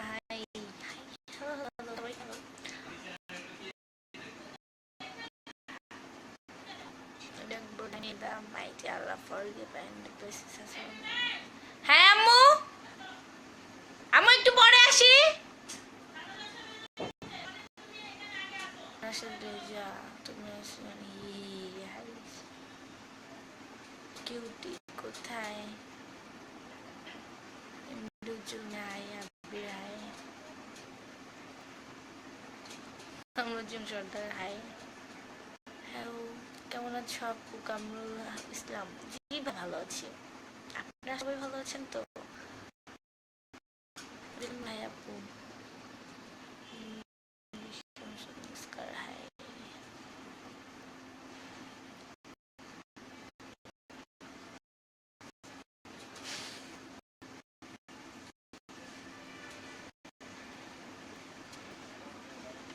Hi hello hello সবাই hello the mighty Allah forgive and bless us all. হ্যাঁ আম্মু আম্মু একটু পরে আসি রাশেদ রেজা তুমি কিউটি কোথায় ইন্দুজুল নাই আবির হাই কামরুজ্জাম সর্দার হাই হ্যালো কেমন আছো আপু কামরুল ইসলাম জি ভালো আছি আপনারা সবাই ভালো আছেন তো ভাই আপু নমস্কার হাই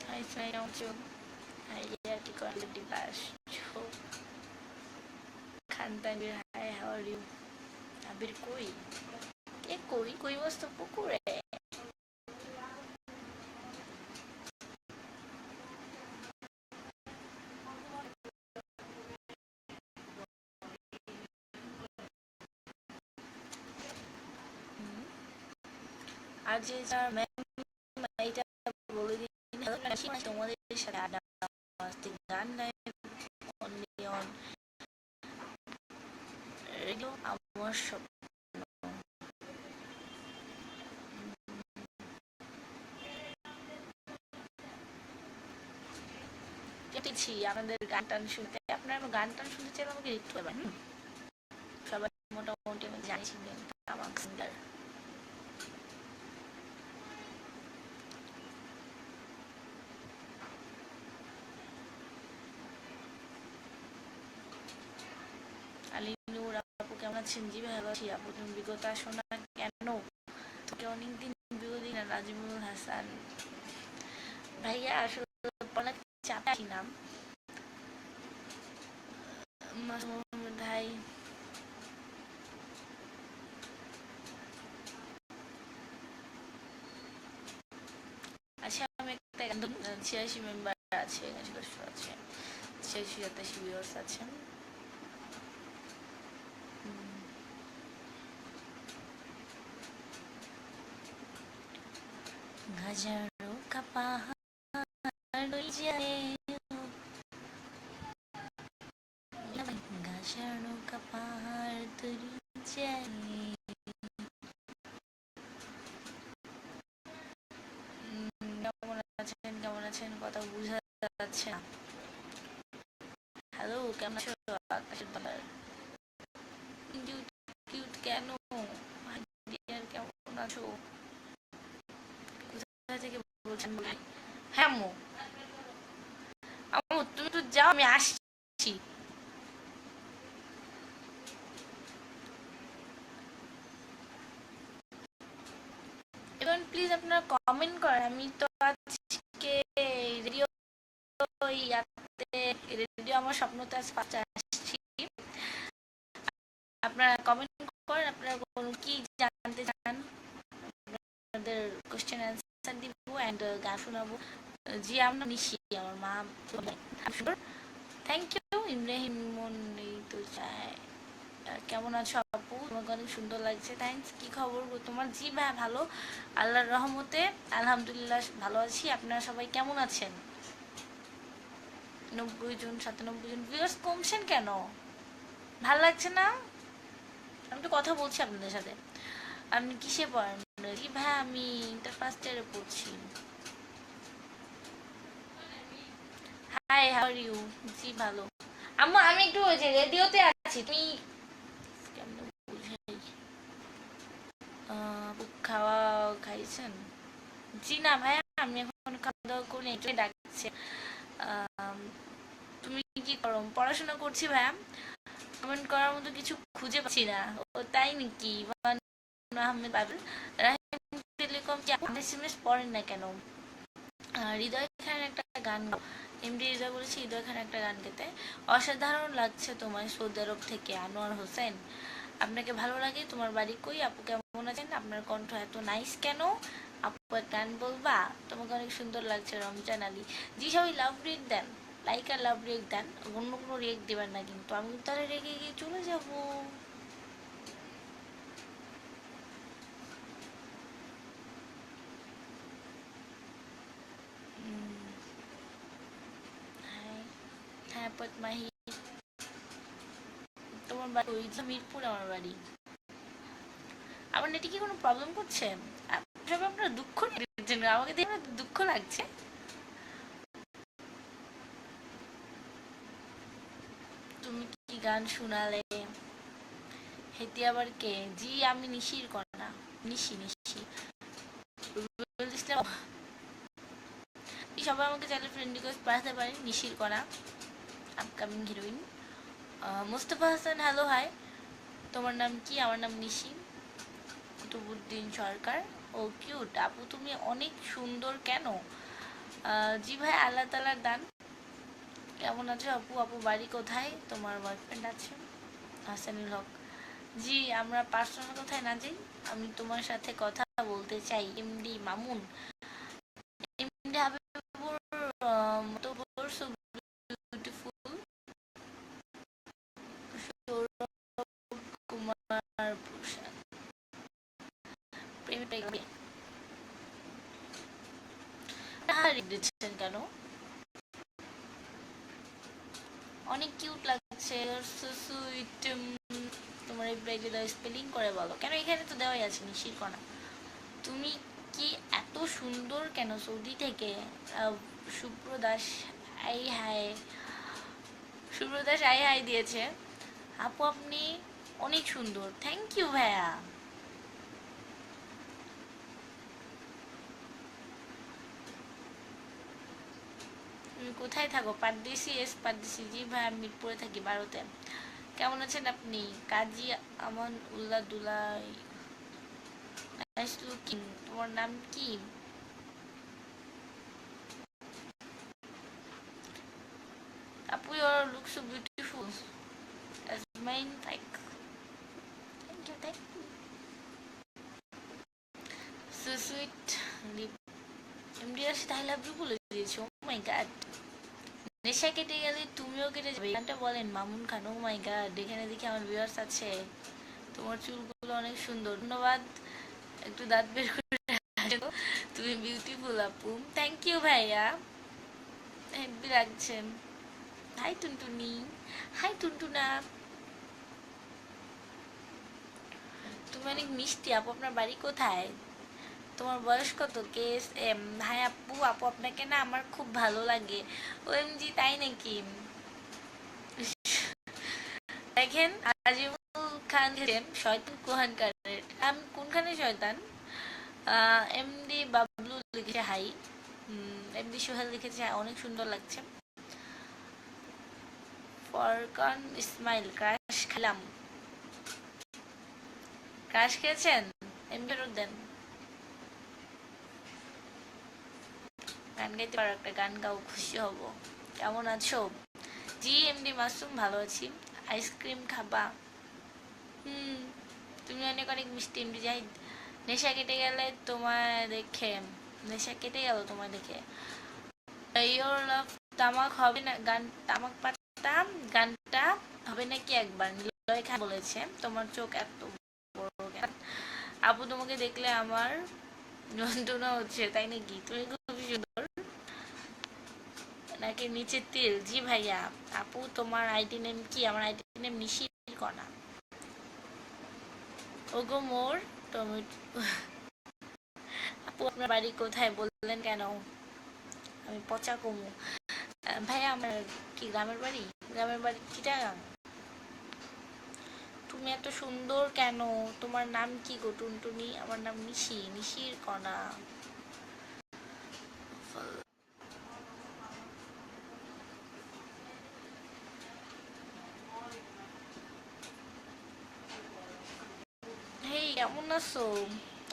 হাই সাই নামছো হাই রিয়াটি কোয়ালিটি বাস ছো Khan Tanvir hi how are you Abir কই এ কই কই বস্তু পুকুরে আজ যার ম্যাম এটা বলে দিন তোমাদের সাথে আড্ডা মাস্তি গান নাই অনলি অন রেডিও আমার স্বপ্ন কেটেছি আপনাদের গান টান শুনতে আপনারা গান টান শুনতে চাইলে আমাকে লিখতে পারবেন সবাই মোটামুটি আমি জানি শুনবেন আমার সিঙ্গার আলিনুর আপু কেমন আছেন জি ভালো আছি আপু তুমি বিগত আসো না কেন তোকে অনেকদিন বিগত দিন রাজিমুল হাসান ভাইয়া আসলে অনেক চাপে আছি নাম মোহাম্মদ ভাই আচ্ছা আমি একটা গান 86 মেম্বার আছে সদস্য আছে 86 ভিউয়ার্স আছেন হাজারো का पहाड़ जाए হাজারো का पहाड़ तुर जाए কেমন আছেন কথা বুঝা যাচ্ছে না হ্যালো কেমন আছো আকাশের বাবার কিউট কেন কেমন আছো কোথা থেকে বলছেন হ্যাঁ আম্মু আম্মু তুমি তো যাও আমি আসছি এবার প্লিজ আপনারা কমেন্ট করেন আমি তো আজকে রেডিও আমার স্বপ্নতে আজ পাঁচটা আসছি আপনারা কমেন্ট করেন আপনারা কি জানতে চান আপনাদের কোশ্চেন অ্যান্সার দিব অ্যান্ড গান শোনাবো জি আমরা নিশি আমার মা থ্যাংক ইউ ইব্রাহিম মনি তো চাই কেমন আছো আপু তোমাকে অনেক সুন্দর লাগছে থ্যাংকস কি খবর তোমার জি ভাই ভালো আল্লাহর রহমতে আলহামদুলিল্লাহ ভালো আছি আপনারা সবাই কেমন আছেন 90 জন 97 জন ভিউয়ার্স কমছেন কেন ভালো লাগছে না আমি তো কথা বলছি আপনাদের সাথে আপনি কিসে পড়েন জি ভাই আমি ইন্টার ফার্স্ট ইয়ারে পড়ছি হাই হাউ আর ইউ জি ভালো আম্মু আমি একটু ওই যে রেডিওতে আছি তুমি খাওয়া খাইছেন জি না ভাই আমি এখন খাওয়া দাওয়া করি একটু ডাকছে তুমি কি করো পড়াশোনা করছি ভাইয়া কমেন্ট করার মতো কিছু খুঁজে পাচ্ছি না ও তাই নাকি আহমেদ বাদল রাহিম টেলিকম কি আপনি এসএমএস পড়েন না কেন হৃদয় খান একটা গান এমডি হৃদয় বলেছি হৃদয় খান একটা গান গেতে অসাধারণ লাগছে তোমায় সৌদি আরব থেকে আনোয়ার হোসেন আপনাকে ভালো লাগে তোমার বাড়ি কই আপু কেমন আছেন আপনার কণ্ঠ এত নাইস কেন আপু গান বলবা? তোমাকে অনেক সুন্দর লাগছে রমজান আলী। জি সবাই লাভ রিয়েক্ট দেন, লাইক আর লাভ রিয়েক্ট দেন, অন্য কোনো রিয়েক্ট দিবেন না কিন্তু, আমি তাহলে রেগে গিয়ে চলে যাবো। হ্যাঁ হ্যাঁ পদ্মাহি, তোমার বাড়ি ওই যে মিরপুর, আমার বাড়ি। আমার নেটে কি কোনো প্রবলেম করছে? সব আপনার দুঃখ নিচ্ছেন, আমাকে দিয়ে আপনার দুঃখ লাগছে। তুমি কি গান শোনালে? হেতি আবার কে? জি আমি নিশির কন্যা, নিশি নিশি রুবেল ইসলাম। সবাই আমাকে চাইলে ফ্রেন্ড রিকোয়েস্ট পাঠাতে পারেন, নিশির কণা upcoming heroine. Mustafa Hasan hello hi, তোমার নাম কি? আমার নাম নিশি। কুতুবুদ্দিন সরকার, ও কিউট আপু, তুমি অনেক সুন্দর কেন? জি ভাই, আল্লাহ তালার দান। কেমন আছো আপু? আপু বাড়ি কোথায়? তোমার বয়ফ্রেন্ড আছে? হাসানুল হক, জি আমরা পার্সোনাল কথায় না যাই, আমি তোমার সাথে কথা বলতে চাই। এমডি মামুন, এমডি হাবিবুর মতো সো বিউটিফুল। সৌরভ কুমার প্রসাদ, প্রেমে পেয়ে দিচ্ছেন কেন? অনেক কিউট লাগছে, সো সুইট। তোমার এই ব্রেকগুলো স্পেলিং করে বলো কেন, এখানে তো দেওয়াই আছে নিশির কণা। তুমি কি এত সুন্দর কেন? সৌদি থেকে শুভ্র দাস আই হাই, শুভ্র দাস আই হাই দিয়েছে। আপু আপনি অনেক সুন্দর, থ্যাংক ইউ ভাইয়া। তুমি কোথায় থাকো? পারদেশি, এস পারদেশি, জি ভাই আমি মিরপুরে থাকি, ভারতে। কেমন আছেন আপনি? কাজী আমান উল্লাহ দুলাই, নাইস লুকিং, তোমার নাম কি? আপু your look so beautiful as mine, like thank you, thank you, so sweet. MD আর সাথে আই লাভ ইউ বলে দিয়েছো, ও মাই গড। নেশা কেটে গেলে তুমিও কেটে যাবে, গানটা বলেন মামুন খান। ও মাই গড, এখানে দেখি আমার ভিউয়ার্স আছে। তোমার চুলগুলো অনেক সুন্দর, ধন্যবাদ। একটু দাঁত বের করে আসো। তুমি বিউটিফুল আপু, থ্যাংক ইউ ভাইয়া, হেব্বি লাগছে। হাই টুনটুনি, হাই টুনটুনা, তুমি অনেক মিষ্টি আপু, আপনার বাড়ি কোথায়? তোমার বয়স কত? কেস এম, হাই আপু, আপু আপনাকে না আমার খুব ভালো লাগে। ও এম জি, তাই নাকি? দেখেন আজিমুল খান লিখেছেন শয়তান কোহানকারের, আমি কোনখানে শয়তান? এমডি বাবলু লিখেছে হাই, এমডি সোহেল লিখেছে অনেক সুন্দর লাগছে। ফরকান ইসমাইল, ক্রাশ খেলাম। ক্রাশ খেয়েছেন? এমডি ফেরত দেন। গান গাইতে পারো, একটা গান গাও, খুশি হব। কেমন আছো? জি এমডি মাসুম, ভালো আছি। আইসক্রিম খাবা? হুম, তুমি অনেক অনেক মিষ্টি এমডি জাহিদ। নেশা কেটে গেলে তোমায় দেখে, নেশা কেটে গেল তোমায় দেখে। ইয়োর লাভ তামাক হবে না গান, তামাক পাতা গানটা হবে নাকি একবার? নিলয় খান বলেছে। তোমার চোখ এত বড় কেন? আপু তোমাকে দেখলে আমার যন্ত্রণা হচ্ছে, তাই নাকি? তুমি খুবই সুন্দর, নাকি নিচে তিল? জি ভাইয়া। আপু তোমার আইডি নেম কি? আমার আইডি নেম নিশির কণা। ওগো মোর টমেটো। আপু আপনার বাড়ি কোথায় বললেন কেন? আমি পচা কমু। ভাইয়া আমার কি গ্রামের বাড়ি, গ্রামের বাড়ি চিটাগাং। তুমি এত সুন্দর কেন? তোমার নাম কি গো টুনটুনি? আমার নাম নিশি, নিশির কণা। হেই কেমন আছো?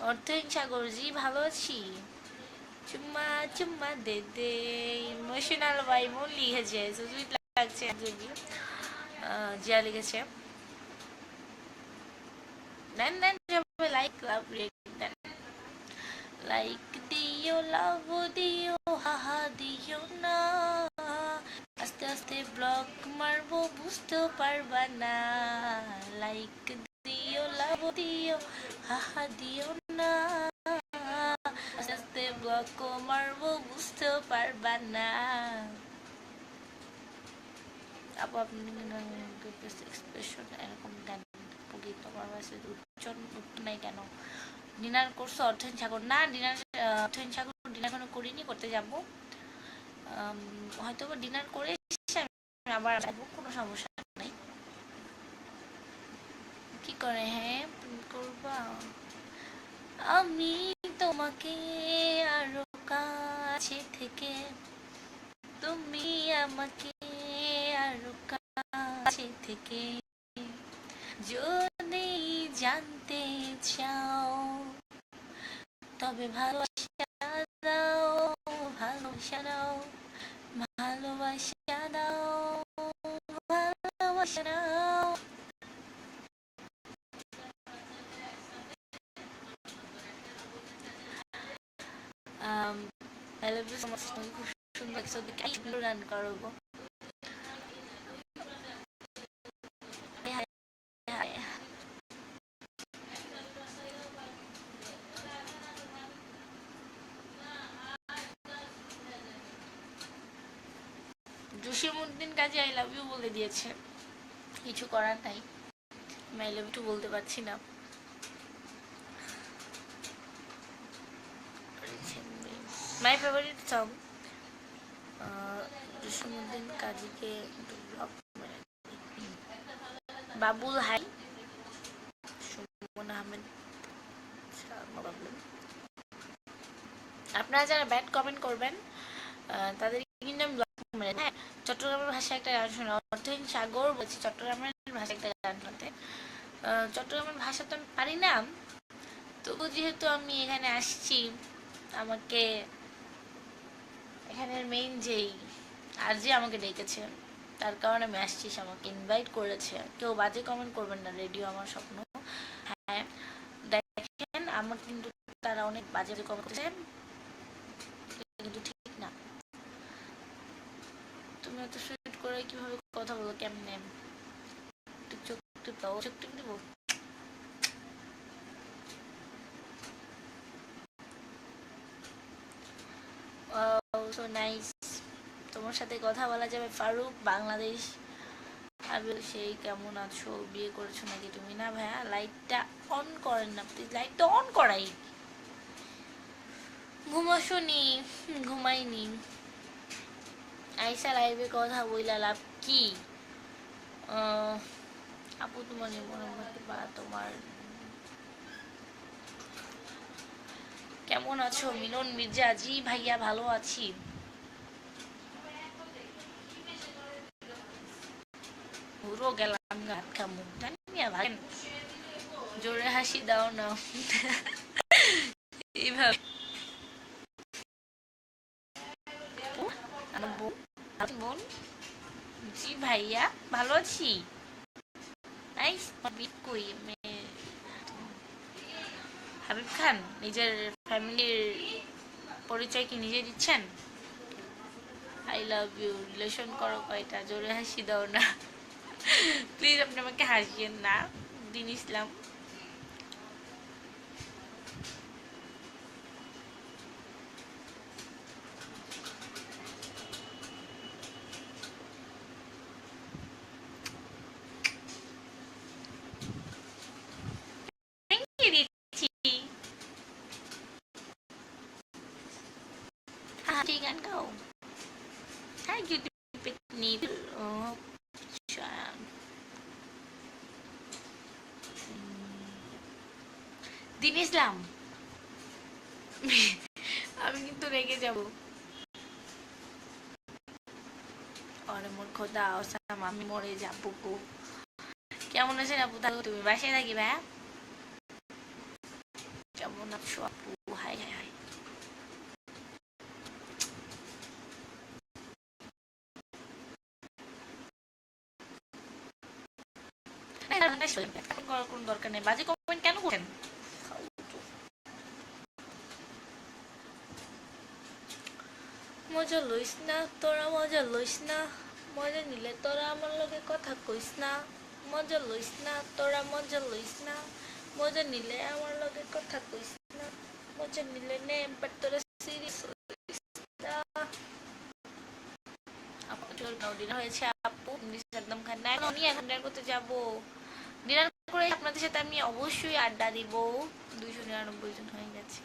অর্ধেক সাগর, জি ভালো আছি। চুম্মা চুম্মা দে দে, ইমোশনাল ভাইব লিখেছে, সুইট লাগছে। জিয়া লিখেছে দেন দেন, like love rate then. Like দিও, লাভ দিও, হাহা দিও না, আস্তে আস্তে ব্লক মারবো বুঝতেও পারবা না। লাইক দিও, লাভ দিও, হাহা দিও না, আস্তে আস্তে ব্লক মারবো বুঝতেও পারবা না। আপু আপনি এক্সপ্রেশন এরকম দেন গীত আমার কাছে উচ্চারণ উত্তর নাই কেন? ডিনার করছো অর্থহীন সাগর? না ডিনার অর্থহীন সাগর ডিনার এখনো করিনি, করতে যাবো। হয়তো ডিনার করে এসে আমি আবার আসবো, কোনো সমস্যা নেই। কি করে হ্যাঁ করবা? আমি তোমাকে আরো কাছে থেকে, তুমি আমাকে আরো কাছে থেকে যদি জানতে চাও, তবে ভালোবাসা দাও, ভালোবাসা দাও, ভালোবাসা দাও, ভালোবাসা দাও। I love you so much. খুব সুন্দর লাগছে, ওদিকে রান করবো। জসিমউদ্দিন কাজী আই লাভ ইউ বলে দিয়েছে, কিছু করার নাই, আই লাভ ইউ বলতে পারছি না। মাই ফেভারিট সং জসিমউদ্দিন কাজীকে বাবুল হাই, সুমন আহমেদ। আপনারা যারা ব্যাড কমেন্ট করবেন তাদের কিন্তু আমি ব্লক মেরে, হ্যাঁ। চট্টগ্রামের ভাষায় একটা গান শোনা, অর্থহীন সাগর বলছি, চট্টগ্রামের ভাষায় একটা গান শোনাতে। চট্টগ্রামের ভাষা তো আমি পারি না, তবু যেহেতু আমি এখানে আসছি, আমাকে এখানের মেইন যেই আর যে আমাকে ডেকেছে, তার কারণে আমি আসছি, আমাকে ইনভাইট করেছে। কেউ বাজে কমেন্ট করবেন না, রেডিও আমার স্বপ্ন। হ্যাঁ দেখেন, আমার কিন্তু তারা অনেক বাজে কমেন্ট করেছে, কিন্তু ঠিক না। তুমি এত সুইট করে কিভাবে কথা বলো, কেমনে? চোখ টিপ দাও, চোখ টিপ দিব। সো নাইস, তোমার সাথে কথা বলা যাবে। ফারুক বাংলাদেশ। আবিল সেই কেমন আছো? বিয়ে করেছো নাকি তুমি? না ভাইয়া, লাইটটা অন করেন না প্লিজ, লাইটটা অন করাই। ঘুমাসনি? ঘুমাইনি। আইসা লাইভে কথা বইলা লাভ কি? আপু তোমার মনে হতে পারা তোমার কেমন আছো? মিলন মির্জা, জি ভাইয়া ভালো আছি। পুরো গেলাম গাত খামু জানি ভাই, জোরে হাসি দাও না এইভাবে। আমার বোন, জি ভাইয়া ভালো আছি। নাইস। কই হাবিব খান নিজের ফ্যামিলির পরিচয় কি নিজে দিচ্ছেন? আই লাভ ইউ রিলেশন করো কয়টা? জোরে হাসি দাও না প্লিজ, আপনি আমাকে হাসিয়েন না। দিন ইসলাম। গান গাও। হ্যাঁ যদি need দিন ইসলাম আমি কিন্তু রেগে যাব। আরে মোর খোদা অসাম, আমি মরে যাবো গো। কেমন আছেন আপু? থাকো তুমি বাসায় থাকি ভাইয়া। কেমন আছো আপু? High high high. করার কোনো দরকার নেই, বাজে কমেন্ট কেন করছেন? মজা লইস না তোরা, মজা লইস না, মজা নিলে তোরা আমার লগে কথা কইস না। মজা লইস না তোরা, মজা লইস না, মজা নিলে আমার লগে কথা কইস না। মজা নিলে নে বাট তোরা সিরিয়াস হইস না। আপু চল নাও, ডিনার হয়েছে আপু, একদম খান না এখন, এখন ডিনার করতে যাবো। ডিনার করে আপনাদের সাথে আমি অবশ্যই আড্ডা দিব। 299 জন হয়ে গেছে।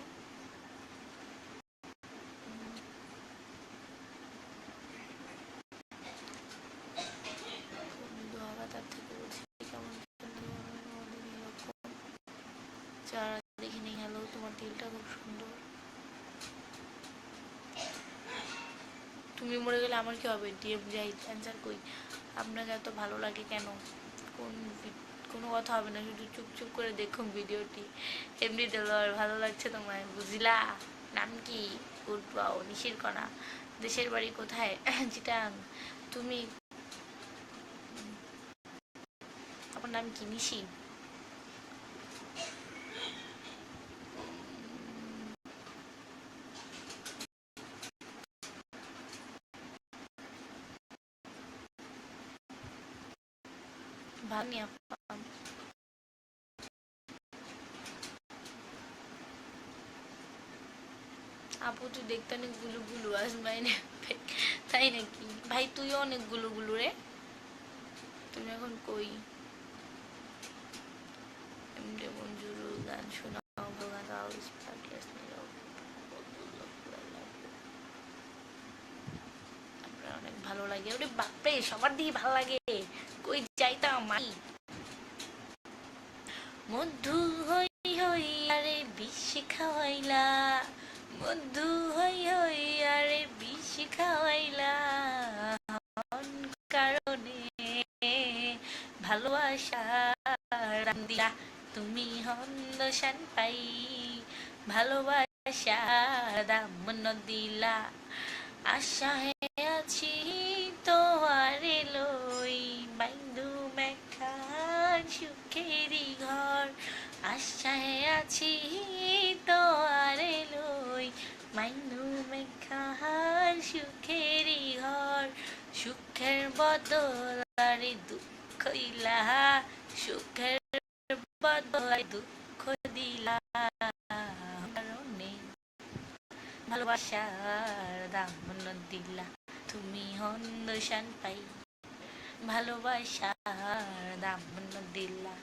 যারা দেখিনি, হ্যালো, তোমার দিলটা খুব সুন্দর। তুমি মরে গেলে আমার কি হবে? ডিএম যাই, অ্যান্সার কই? আপনাকে এত ভালো লাগে কেন? কোন কোনো কথা হবে না, শুধু চুপ চুপ করে দেখুন ভিডিওটি। এমনি দেলোয়ার, ভালো লাগছে তোমায়, বুঝলা? নাম কি? উঠবাও নিশির কণা। দেশের বাড়ি কোথায়? চিটাং। তুমি, আপনার নাম কি? নিশি? ভানি আপা, আপু তুই দেখতে অনেক গুলু গুলু আসমাইনে, তাই নাকি? ভাই তুইও অনেক গুলু গুলু রে। তুমি এখন কই? এমডি মঞ্জুরুল গান শোনাও, গান গাও, স্পার্কলেস নিও। আপনার অনেক ভালো লাগে। ওরে বাপরে, সবার দিয়ে ভালো লাগে। কই যাইতাম আমি। মধু হই হই আরে বিষ খাওয়াইলা, মধু হই হই আরে বিষ খাওয়াইলা। কারণে ভালোবাসার দাম দিলা, তুমি হন্দশান পাই। ভালোবাসার দাম দিলা, আশায় আছি তোমারে লই। বাইন্দু মেখান সুখেরই ঘর, আশায় আছি তোমারে লই। বাইন্দু মেখান সুখেরই ঘর, সুখের বদল আরে দুঃখ দিলা, সুখের বদল দুঃখ দিলা। কারণে ভালোবাসার দাম দিলা, তুমি হন্দশান পাই। ভালোবাসার দাম দিলা,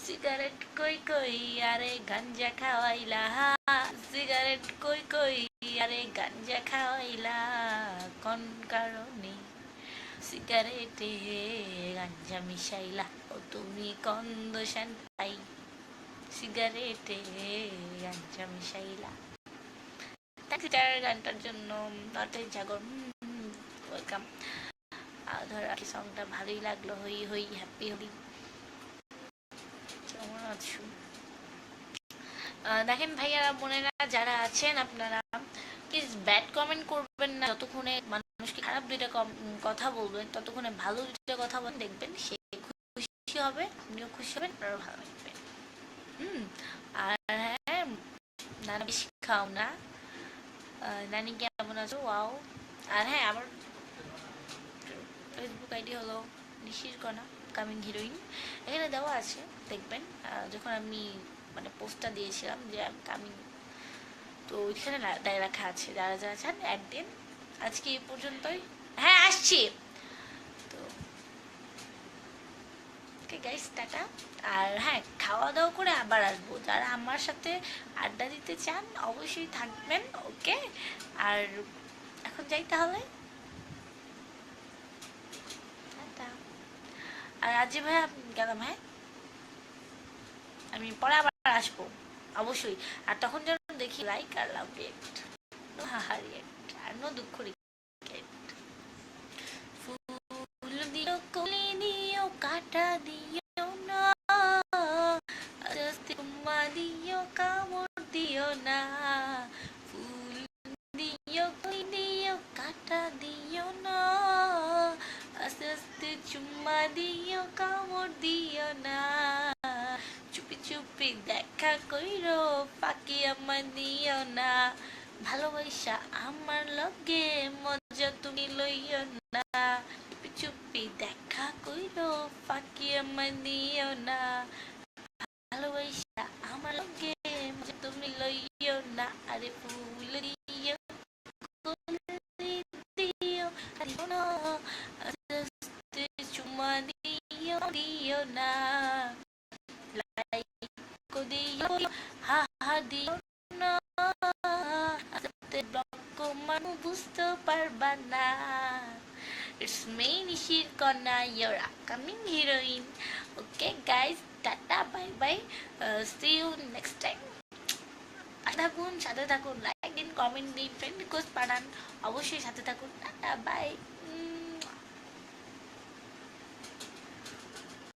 সিগারেট কই কই আরে গাঞ্জা খাওয়াইলা। সিগারেট কই কই আরে গাঞ্জা খাওয়াইলা। কোন কারণে সিগারেটে গাঞ্জা মিশাইলা? ও তুমি কন্দশান পাই, সিগারেটে গাঞ্জা মিশাইলা। গিটার গানটার জন্য নটাই জাগর, ওয়েলকাম। ধর আর সংটা ভালোই লাগলো। হই হই হ্যাপি হলি। কেমন আছো? দেখেন ভাইয়ারা বোনেরা যারা আছেন, আপনারা প্লিজ ব্যাড কমেন্ট করবেন না। যতক্ষণে মানুষকে খারাপ দুইটা কথা বলবেন, ততক্ষণে ভালো দুইটা কথা বলেন, দেখবেন সে খুশি হবে, আপনিও খুশি হবেন, আপনারও ভালো লাগবে। আর হ্যাঁ, নানা বেশি খাও না। নানি কেমন আছো? ওয়াও। আর হ্যাঁ, আমার ফেসবুক আইডি হলো নিশির কণা কামিং হিরোইন, এখানে দেওয়া আছে, দেখবেন। যখন আমি মানে পোস্টটা দিয়েছিলাম যে কামিং, তো ওইখানে লেখা আছে, যারা যারা চান অ্যাড দিন। আজকে এই পর্যন্তই। হ্যাঁ আসছি তো, ওকে গাইস, টাটা। আর হ্যাঁ, খাওয়া দাওয়া করে আবার আসবো। যারা আমার সাথে আড্ডা দিতে চান অবশ্যই থাকবেন, ওকে। আর এখন যাই তাহলে, টাটা। আর আজি ভাইয়া গেলাম, হ্যাঁ আমি পরে আবার আসবো অবশ্যই। আর তখন যেন দেখি লাইক আর লাভ রিয়েক্ট, নো হাহা রিয়েক্ট, আর নো দুঃখ রিয়েক্ট। ফুল দিও কলি দিও কাটা দিও না, আস্তে উম্মা দিও কামড় দিও না। ফুল দিও কলি দিও কাটা দিও না, আস্তে আস্তে চুম্মা দিও কামড় দিও না। চুপি চুপি দেখা কইরো, ফাঁকি আমার দিও না। ভালোবাসা আমার লগে মজা তুমি লইও না, চুপি চুপি দেখা কইরো ফাঁকি আমার দিও না, ভালোবাসা আমার লগে মজা তুমি লইও না, আরে ফুল দিও দিও দিও না, আস্তে চুমা দিও দিও না, লাইক দিও হা হা দিও না, আস্তে ব্লক মানু বুঝতে পারবা না। It's me Nishir Konna, your upcoming heroine. Okay guys, tata bye bye. See you next time. থাকুন সাথে থাকুন, লাইক দিন, কমেন্ট দিন, ফ্রেন্ড রিকোয়েস্ট পাঠান, অবশ্যই সাথে থাকুন। Tata bye.